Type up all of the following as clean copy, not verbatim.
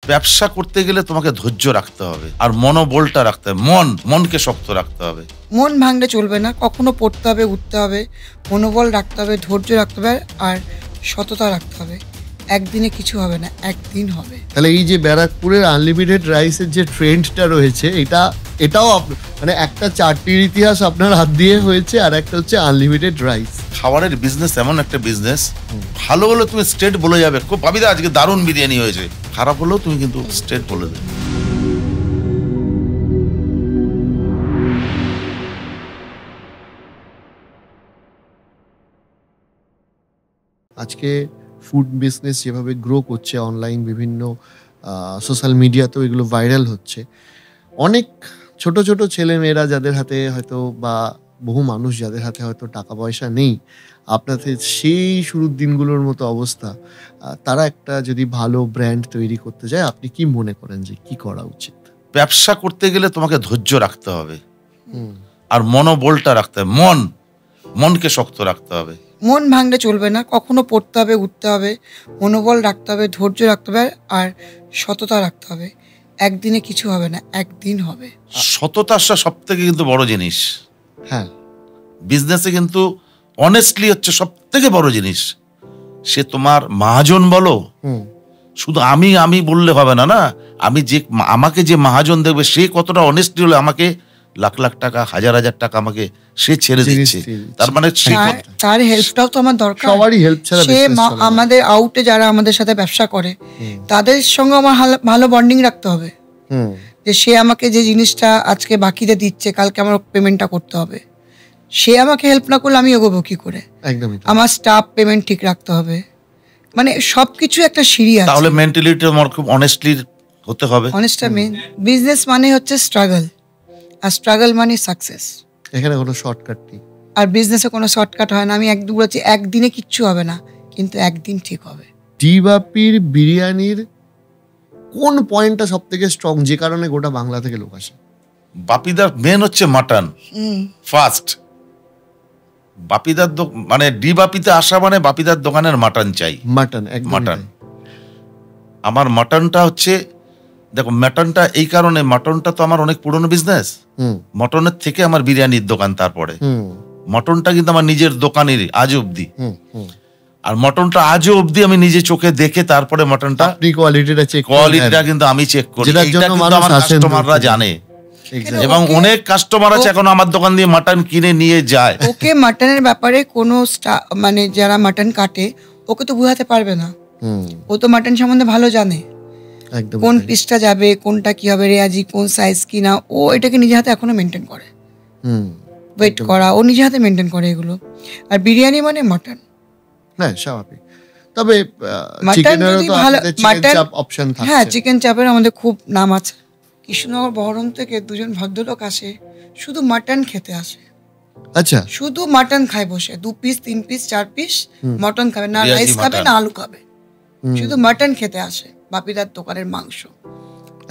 ব্যবসা করতে গেলে তোমাকে ধৈর্য রাখতে হবে আর মনোবলটা রাখতে হবে, মনকে শক্ত রাখতে হবে। মন ভাঙলে চলবে না, কখনো পড়তে হবে, উঠতে হবে, মনোবল রাখতে হবে, ধৈর্য রাখতে হবে আর সততা রাখতে হবে। একদিনে কিছু হবে না, একদিন হবে। তাহলে এই যে ব্যারাকপুরের আনলিমিটেড রাইসের যে ট্রেন্ডটা রয়েছে, এটাও মানে একটা চারটির ইতিহাস আপনার হাত দিয়ে হয়েছে, আর একটা হচ্ছে আনলিমিটেড রাইস। খাবারের বিজনেস এমন একটা বিজনেস, ভালো হলে তুমি স্ট্রেট বলে যাবে, খুব ভাবিদা আজকে দারুণ বিরিয়ানি হয়েছে, খারাপ হলেও তুমি কিন্তু স্ট্রেট বলে দেবে। আজকে ফুড বিজনেস যেভাবে গ্রো করছে, অনলাইন বিভিন্ন সোশ্যাল মিডিয়াতেও এগুলো ভাইরাল হচ্ছে, অনেক ছোট ছোট ছেলে মেয়েরা যাদের হাতে হয়তো বা বহু মানুষ যাদের হাতে হয়তো টাকা পয়সা নেই, আপনাদের সেই শুরুর দিনগুলোর মতো অবস্থা, তারা একটা যদি ভালো ব্র্যান্ড তৈরি করতে যায়, আপনি কি মনে করেন যে কি করা উচিত? ব্যবসা করতে গেলে তোমাকে ধৈর্য রাখতে হবে আর মনোবলটা রাখতে হবে, মনকে শক্ত রাখতে হবে। মন ভাঙলে চলবে না, কখনো পড়তে হবে, উঠতে হবে, মনোবল রাখতে হবে, ধৈর্য রাখতে হবে আর সততা রাখতে হবে। একদিনে কিছু হবে না, একদিন হবে। সততাটা সব থেকে কিন্তু বড় জিনিস। হ্যাঁ, বিজনেসে কিন্তু অনেস্টলি হচ্ছে সব থেকে বড় জিনিস। সে তোমার মহাজন বলো, শুধু আমি বললে হবে না, না আমি যে আমাকে যে মহাজন দেখবে সে কতটা অনেস্টলি হলে আমাকে লাখ লাখ টাকা, হাজার হাজার টাকা আমাকে সে ছেড়ে দিচ্ছে, তার মানে তার হেল্পটাও তো আমার দরকার। সবারই হেল্প ছাড়া সে আমাদের আউটে যারা আমাদের সাথে ব্যবসা করে তাদের সঙ্গে আমার ভালো বন্ডিং রাখতে হবে, যে সে আমাকে যে জিনিসটা আজকে বাকিতে দিচ্ছে কালকে আমার পেমেন্টটা করতে হবে। সে আমাকে হেল্প না করলে আমি এগোবো কি করে? একদমই। আমার স্টাফ পেমেন্ট ঠিক রাখতে হবে, মানে সবকিছু একটা সিঁড়ি আছে। তাহলে মেন্টালিটি আমার খুব অনেস্টলি হতে হবে। অনেস্টটা মেন। বিজনেস মানে হচ্ছে স্ট্রাগল, আর স্ট্রাগল মানে সাকসেস। এখানে কোনো শর্টকাট নেই, আর বিজনেসে কোনো শর্টকাট হয় না। আমি একদম বলছি একদিনে কিচ্ছু হবে না, কিন্তু একদিন ঠিক হবে। ডিবাপির বিরিয়ানির কোন পয়েন্টটা সব থেকে স্ট্রং, যে কারণে গোটা বাংলা থেকে লোক আসে? বাপিদার মেন হচ্ছে মাটন ফার্স্ট। বাপিদার মানে ডিবাপিতে আসা মানে বাপিদার দোকানের মাটন চাই। Mutton, mutton. আমার মাটনটা হচ্ছে, দেখো মাটনটা এই কারণে, মাটনটা তো আমার অনেক পুরনো বিজনেস, মটনের থেকে আমার বিরিয়ানির দোকান, তারপরে মটনটা কিন্তু আমার নিজের দোকানেরই আজ অব্দি। আর মটনটা আজও অব্দি আমি নিজে চোখে দেখে তারপরে মটনটা কোয়ালিটিটা কিন্তু আমি চেক করি, এটা কিন্তু আমার কাস্টমাররা জানে, এবং অনেক কাস্টমার আছে এখন আমার দোকান দিয়ে মাটন কিনে নিয়ে যায়। ওকে মাটনের ব্যাপারে কোনো মানে যারা মাটন কাটে ওকে তো বুঝাতে পারবে না, ও তো মাটন সম্বন্ধে ভালো জানে, কোন পিসটা যাবে, কোনটা কি হবে, রেয়াজি কোন সাইজ কি না, ও এটাকে নিজে হাতে এখনো মেনটেন করে। ওয়েট করা ও নিজে হাতে মেনটেন করে এগুলো। আর বিরিয়ানি মানে মাটন, হ্যাঁ স্বাভাবিক। তবে হ্যাঁ চিকেন চাপের আমাদের খুব নাম আছে। কৃষ্ণনগর বহরম থেকে দুজন ভদ্রলোক আসে, শুধু মাটন খেতে আসে। আচ্ছা, শুধু মাটন খায় বসে, 2 পিস 3 পিস 4 পিস মাটন খাবে, না রাইস খাবে না আলু খাবে, শুধু মাটন খেতে আসে। বাপিদার দোকানের মাংস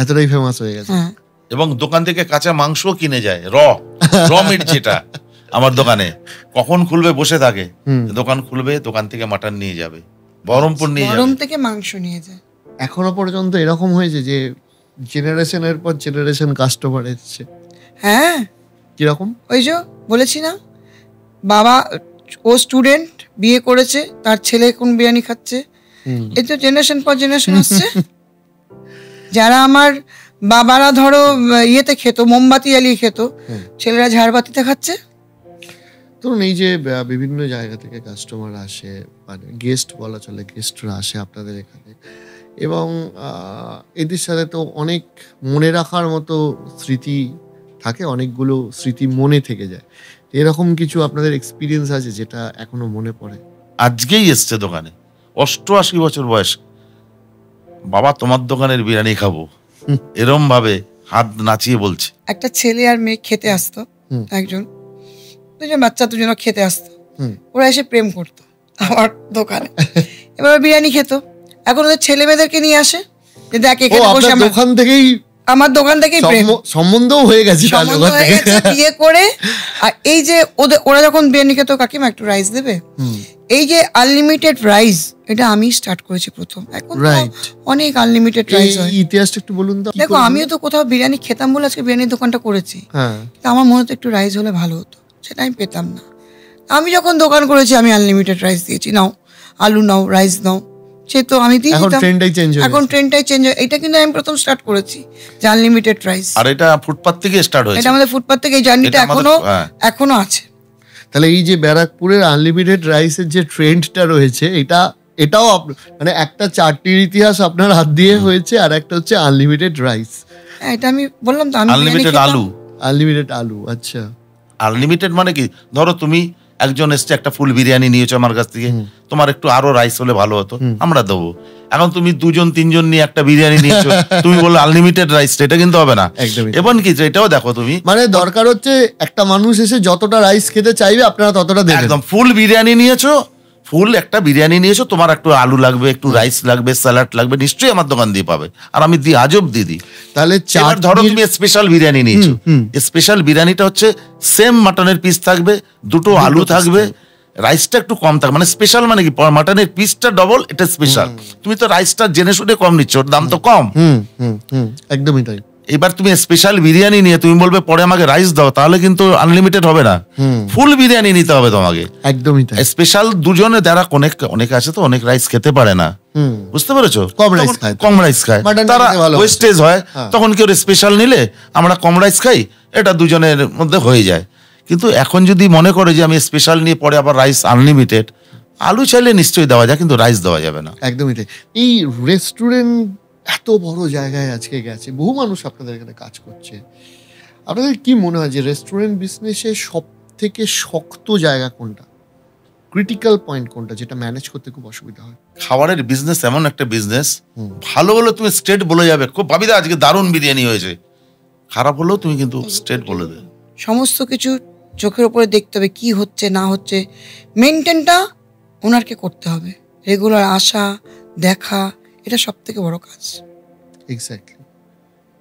এতটাই ফেমাস হয়ে গেছে। হ্যাঁ, এবং দোকান থেকে কাঁচা মাংস কিনে যায়, র মিট, যেটা আমার দোকানে কখন খুলবে বসে থাকে, দোকান খুলবে, দোকান থেকে মাটন নিয়ে যাবে, বহরমপুর নিয়ে যাবে, বহরম থেকে মাংস নিয়ে যায়। এখনো পর্যন্ত এরকম হয়েছে যে জেনারেশনের পর জেনারেশন কাস্টমার এসেছে? হ্যাঁ, কিরকম? ওই যে বলেছি না, বাবা ও স্টুডেন্ট, বিয়ে করেছে, তার ছেলে এখন বিরিয়ানি খাচ্ছে, এই তো জেনারেশন পর জেনারেশন আসছে। যারা আমার বাবারা ধরো ইয়েতে খেত, মোমবাতি জ্বালিয়ে খেত, ছেলেরা ঝাড়বাতিতে খাচ্ছে। ধরুন এই যে বিভিন্ন জায়গা থেকে কাস্টমার আসে, মানে গেস্ট বলা চলে, গেস্টরা আসে আপনাদের এখানে, এবং এদের সাথে তো অনেক মনে রাখার মতো স্মৃতি থাকে, অনেকগুলো স্মৃতি মনে থেকে যায়। এরকম কিছু আপনাদের এক্সপিরিয়েন্স আছে যেটা এখনো মনে পড়ে? আজকেই এসছে দোকানে, 88 বছর বয়স, বাবা তোমার দোকানের বিরিয়ানি খাবো, এরম ভাবে হাত নাচিয়ে বলছে। একটা ছেলে আর মেয়ে খেতে আসতো, একজন দুজন বাচ্চা, দুজন খেতে আসতো, ওরা এসে প্রেম করতো আমার দোকানে, এবার বিরিয়ানি খেত। এখন ওদের ছেলে মেয়েদেরকে নিয়ে আসে, যে দেখ এখানে বসে আমরা, দোকান থেকেই আমার দোকান থেকেই প্রেম, সম্বন্ধও হয়ে গেছে, বিয়ে করে। আর এই যে ওরা যখন বিরিয়ানি খেত, কাকিমা একটু রাইস দেবে, এই যে আনলিমিটেড রাইস, এটা আমি স্টার্ট করেছি প্রথম। এখন অনেক আনলিমিটেড রাইস হয়। ইতিহাসটা একটু বলুন তো। দেখো, আমিও তো কোথাও বিরিয়ানি খেতাম বলে আজকে বিরিয়ানির দোকানটা করেছি, আমার মনে হতো একটু রাইস হলে ভালো হতো, সেটা আমি পেতাম না। আমি যখন দোকান করেছি আমি আনলিমিটেড রাইস দিয়েছি, নাও আলু নাও, রাইস নাও, সে তো আমি দিয়ে দিতাম। এখন ট্রেন্ডটাই চেঞ্জ হয়। এটা কিন্তু আমি প্রথম স্টার্ট করেছি যে আনলিমিটেড রাইস, আর এটা ফুটপাত থেকে স্টার্ট হয়েছে। এটা আমাদের ফুটপাত থেকে, এই জার্নিটা এখনো আছে। তাহলে এই যে ব্যারাকপুরের আনলিমিটেড রাইসের যে ট্রেন্ডটা রয়েছে, এটাও মানে একটা চারটির ইতিহাস আপনার হাত দিয়ে হয়েছে, আর একটা হচ্ছে আনলিমিটেড রাইস। এটা আমি বললাম তো, আনলিমিটেড আলু। আচ্ছা, আনলিমিটেড মানে কি, ধরো তুমি একজন এসছে, একটা ফুল বিরিয়ানি নিয়েছো আমার কাছ থেকে, তোমার একটু আরো রাইস হলে ভালো হতো, আমরা দেবো। এখন তুমি 2-3 নিয়ে একটা বিরিয়ানি নিয়েছো, তুমি বললো আনলিমিটেড রাইস, এটা কিন্তু হবে না। এবং কি এটাও দেখো তুমি, মানে দরকার হচ্ছে একটা মানুষ এসে যতটা রাইস খেতে চাইবে আপনারা ততটা দেবেন। একদম ফুল বিরিয়ানি নিয়েছো, ফুল একটা বিরিয়ানি নিয়েছো, তোমার একটু আলু লাগবে, একটু রাইস লাগবে, স্যালাড লাগবে, নিশ্চয়ই আমার দোকান দিয়ে পাবে। আর আমি দিই, আজব দিদি। তাহলে ধরো তুমি স্পেশাল বিরিয়ানি নিয়েছো, স্পেশাল বিরিয়ানিটা হচ্ছে সেম মাটনের পিস থাকবে, দুটো আলু থাকবে, রাইসটা একটু কম থাকবে। মানে স্পেশাল মানে কি, মাটনের পিসটা ডবল, এটা স্পেশাল। তুমি তো রাইসটা জেনে শুনে কম নিচ্ছ, ওর দাম তো কম। একদমই তাই। এবার তুমি স্পেশাল বিরিয়ানি নিয়ে তুমি বলবে পরে আমাকে রাইস দাও, তাহলে কিন্তু আনলিমিটেড হবে না, ফুল বিরিয়ানি নিতে হবে তোমাকে। একদমই তাই। স্পেশাল দুজনে যারা অনেক আছে তো অনেক রাইস খেতে পারে না, বুঝতে পেরেছো, কম রাইস খায়, তারা ওয়েস্টেজ হয়, তখন কেউ স্পেশাল নিলে আমরা কম রাইস খাই, এটা দুজনের মধ্যে হয়ে যায়। কিন্তু এখন যদি মনে করে যে আমি স্পেশাল নিয়ে পরে আবার রাইস আনলিমিটেড, আলু চাইলে নিশ্চয়ই দেওয়া যায়, কিন্তু রাইস দেওয়া যাবে না। একদমই তাই। এই রেস্টুরেন্ট এত বড় জায়গায় আজকে গেছে, বহু মানুষ আপনাদের এখানে কাজ করছে, আপনাদের কি মনে হয় যে রেস্টুরেন্ট বিজনেসে সব থেকে শক্ত জায়গা কোনটা, ক্রিটিক্যাল পয়েন্ট কোনটা, যেটা ম্যানেজ করতে খুব অসুবিধা হয়? খাবারের বিজনেস এমন একটা বিজনেস, ভালো হলে তুমি স্ট্রেট বলে যাবে, খুব ভাবিদা আজকে দারুণ বিরিয়ানি হয়েছে, খারাপ হলেও তুমি কিন্তু স্ট্রেট বলে দেবে। সমস্ত কিছু চোখের উপরে দেখতে হবে, কি হচ্ছে না হচ্ছে, মেনটেনটা ওনারকে করতে হবে, রেগুলার আসা দেখা, এটা সব থেকে বড় কাজ। এক্স্যাক্টলি।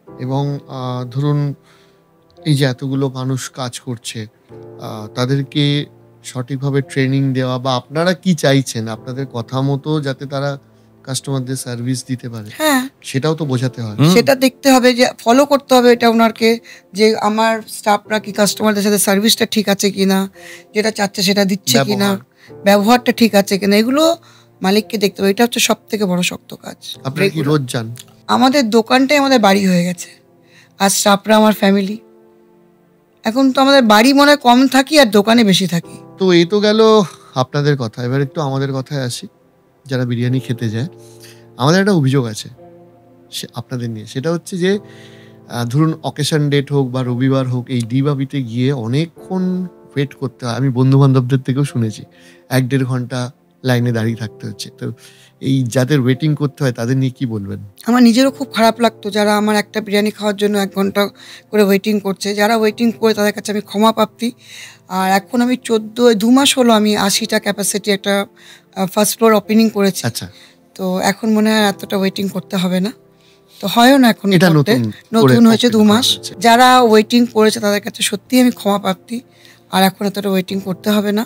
এবং ধরুন এই যে এতগুলো মানুষ কাজ করছে, তাদেরকে সঠিকভাবে ট্রেনিং দেওয়া, বা আপনারা কি চাইছেন আপনাদের কথা মতো যাতে তারা কাস্টমারদের সার্ভিস দিতে পারে, হ্যাঁ সেটাও তো বোঝাতে হয়, সেটা দেখতে হবে, যে ফলো করতে হবে এটা ওনারকে, যে আমার স্টাফরা কি কাস্টমারদের সাথে সার্ভিসটা ঠিক আছে কিনা, যেটা চাচ্ছে সেটা দিচ্ছে কিনা, ব্যবহারটা ঠিক আছে কিনা, এগুলো মালিককে দেখতে হবে। এটা হচ্ছে সব থেকে বড় শক্ত কাজ। আপনারা কি রোজ যান? আমাদের দোকানটাই আমাদের বাড়ি হয়ে গেছে, আর স্টাফরা আমার ফ্যামিলি। এখন তো আমাদের বাড়ি মনে হয় কম থাকি আর দোকানে বেশি থাকি। তো এই তো গেল আপনাদের কথা, এবার একটু আমাদের কথায় আসি। যারা বিরিয়ানি খেতে যায়, আমাদের একটা অভিযোগ আছে আপনাদের নিয়ে, সেটা হচ্ছে যে ধরুন অকেশন ডেট হোক বা রবিবার হোক, এই ডিবাবিতে গিয়ে অনেকক্ষণ ওয়েট করতে হয়। আমি বন্ধু বান্ধবদের থেকেও শুনেছি 1-1.5 ঘন্টা লাইনে দাঁড়িয়ে থাকতে হচ্ছে। তো এই যাদের ওয়েটিং করতে হয় তাদের নিয়ে কি বলবেন? আমার নিজেরও খুব খারাপ লাগতো, যারা আমার একটা বিরিয়ানি খাওয়ার জন্য 1 ঘন্টা করে ওয়েটিং করছে। যারা ওয়েটিং করে তাদের কাছে আমি ক্ষমা প্রার্থী। আর এখন আমি 2 মাস হলো আমি 80টা ক্যাপাসিটি একটা ফার্স্ট ফ্লোর ওপেনিং করেছি। আচ্ছা, তো এখন মনে হয় এতটা ওয়েটিং করতে হবে না, তো হয়ও না এখন, এটা নতুন হয়েছে 2 মাস। যারা ওয়েটিং করেছে তাদের কাছে সত্যিই আমি ক্ষমা প্রার্থী, আর এখন এতটা ওয়েটিং করতে হবে না।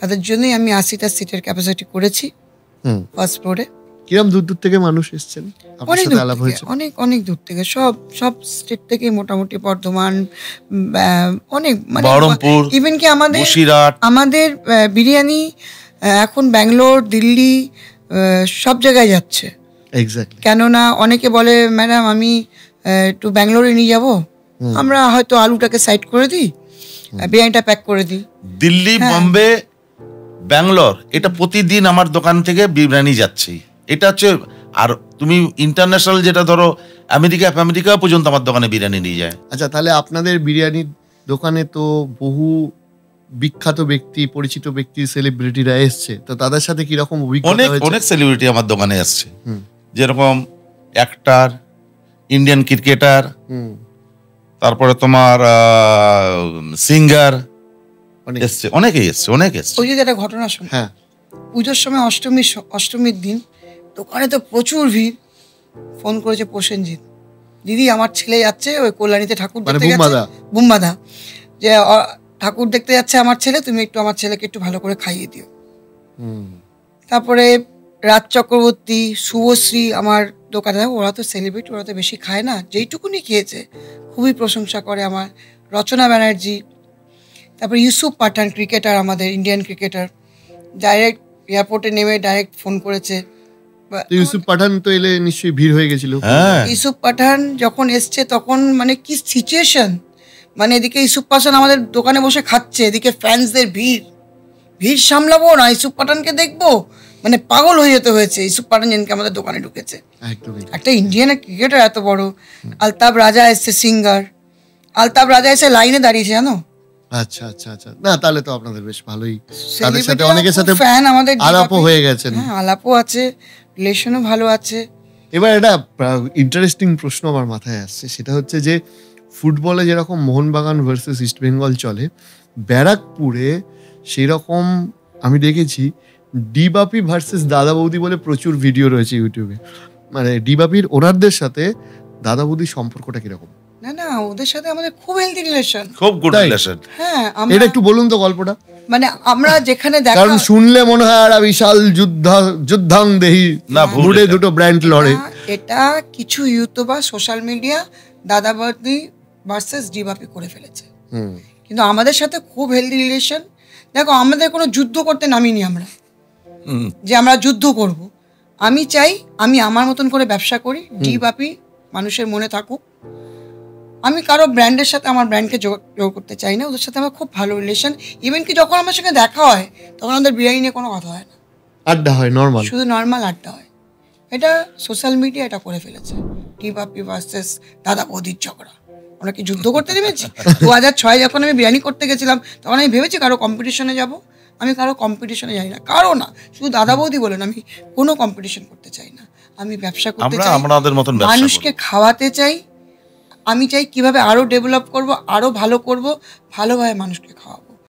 তাদের জন্যই আমি 80টা সিটের ক্যাপাসিটি করেছি ফার্স্ট ফ্লোরে। কিরকম দূর দূর থেকে মানুষ এসেছেন? অনেক দূর থেকে, সব স্টেট থেকে, মোটামুটি বর্ধমান, অনেক, মানে ইভেন কি আমাদের বিরিয়ানি এখন ব্যাঙ্গালোর, দিল্লি, সব জায়গায় যাচ্ছে। কেননা অনেকে বলে ম্যাডাম আমি একটু ব্যাঙ্গালোরে নিয়ে যাব, আমরা হয়তো আলুটাকে সাইড করে দিই, বিরিয়ানিটা প্যাক করে দিই। দিল্লি, বোম্বে, ব্যাঙ্গালোর, এটা প্রতিদিন আমার দোকান থেকে বিরিয়ানি যাচ্ছে। এটা হচ্ছে, আর তুমি ইন্টারন্যাশনাল যেটা ধরো আমেরিকা পর্যন্ত আমার দোকানে বিরিয়ানি নিয়ে যায়। আচ্ছা, তাহলে আপনাদের বিরিয়ানির দোকানে তো বহু বিখ্যাত ব্যক্তি, পরিচিত ব্যক্তি, সেলিব্রিটিরা এসছে, তো তাদের সাথে কিরকম অভিজ্ঞতা হয়েছে? অনেক সেলিব্রিটি আমার দোকানে এসছে, যেরকম অ্যাক্টর, ইন্ডিয়ান ক্রিকেটার, তারপরে তোমার সিঙ্গার এসছে, অনেকেই এসছে। ওই যে একটা ঘটনা শুনে, হ্যাঁ, পুজোর সময় অষ্টমীর দিন দোকানে তো প্রচুর ভিড়। ফোন করেছে প্রসেনজিৎ দিদি আমার ছেলে যাচ্ছে ওই কল্যাণীতে ঠাকুর মানে দেখতে গেছে, বুমবাদা, যে ঠাকুর দেখতে যাচ্ছে আমার ছেলে, তুমি একটু আমার ছেলেকে একটু ভালো করে খাইয়ে দিও। তারপরে রাজ চক্রবর্তী, শুভশ্রী আমার দোকানে, ওরা তো সেলিব্রিটি, ওরা তো বেশি খায় না, যেইটুকুনি খেয়েছে খুবই প্রশংসা করে আমার। রচনা ব্যানার্জি, তারপরে ইউসুফ পাঠান ক্রিকেটার, আমাদের ইন্ডিয়ান ক্রিকেটার, ডাইরেক্ট এয়ারপোর্টে নেমে ডাইরেক্ট ফোন করেছে। ইউসুফ পাঠান তো এলে নিশ্চয়ই ভিড় হয়ে গেছিল। ইউসুফ পাঠান যখন এসছে তখন মানে কি সিচুয়েশন, মানে এদিকে ইউসুফ পাঠান আমাদের দোকানে বসে খাচ্ছে, এদিকে ফ্যান্সদের ভিড় সামলাবো না ইউসুফ পাঠানকে দেখবো, মানে পাগল হয়ে যেতে হয়েছে ইউসুফ পাঠান যেদিনকে আমাদের দোকানে ঢুকেছে। একটা ইন্ডিয়ান ক্রিকেটার এত বড়। আলতাফ রাজা এসছে, সিঙ্গার আলতাফ রাজা এসে লাইনে দাঁড়িয়েছে জানো। আচ্ছা আচ্ছা আচ্ছা, না তাহলে তো আপনাদের বেশ ভালোই, তাদের সাথে অনেকের সাথে ফ্যান আমাদের আলাপও হয়ে গেছেন। হ্যাঁ, আলাপও আছে, রিলেশনও ভালো আছে। এবার একটা ইন্টারেস্টিং প্রশ্ন আমার মাথায় আসছে, সেটা হচ্ছে যে ফুটবলে যেরকম মোহনবাগান ভার্সেস ইস্ট বেঙ্গল চলে, ব্যারাকপুরে সেরকম আমি দেখেছি ডিবাপি ভার্সেস দাদা বৌদি বলে প্রচুর ভিডিও রয়েছে ইউটিউবে। মানে ডিবাপির ওনারদের সাথে দাদা বৌদির সম্পর্কটা কিরকম? না না, ওদের সাথে আমাদের খুব হেলদি রিলেশন, খুব গুড রিলেশন। হ্যাঁ, এটা একটু বলুন তো গল্পটা। মানে আমরা যেখানে দেখা, কারণ শুনলে মনে হয় আর বিশাল যুদ্ধাং দেহি না, ভুলে দুটো ব্র্যান্ড লড়ে। এটা কিছু ইউটিউবার সোশ্যাল মিডিয়া দাদা বৌদি ভার্সেস ডিবাপি করে ফেলেছে, কিন্তু আমাদের সাথে খুব হেলদি রিলেশন। দেখো, আমাদের কোনো যুদ্ধ করতে নামিনি আমরা, যে আমরা যুদ্ধ করব। আমি চাই আমি আমার মতন করে ব্যবসা করি, ডিবাপি মানুষের মনে থাকুক। আমি কারো ব্র্যান্ডের সাথে আমার ব্র্যান্ডকে যোগ করতে চাই না, ওদের সাথে আমার খুব ভালো রিলেশন। ইভেন কি যখন আমার সঙ্গে দেখা হয় তখন আমাদের বিরিয়ানি নিয়ে কোনো কথা হয় না, আড্ডা হয়, নর্মাল, শুধু নর্মাল আড্ডা হয়। এটা সোশ্যাল মিডিয়া এটা করে ফেলেছে, ডিবাপি ভার্সেস দাদা বৌদির ঝগড়া। আমরা কি যুদ্ধ করতে নেমেছি? 2006 যখন আমি বিরিয়ানি করতে গেছিলাম তখন আমি ভেবেছি কারো কম্পিটিশনে যাব। আমি কারো কম্পিটিশনে যাই না, কারো না, শুধু দাদা বৌদি বলেন, আমি কোনো কম্পিটিশন করতে চাই না। আমি ব্যবসা করতে চাই, মানুষকে খাওয়াতে চাই। আমি চাই কিভাবে আরো ডেভেলপ করব, আরো ভালো করব, ভালোভাবে মানুষকে খাওয়াবো।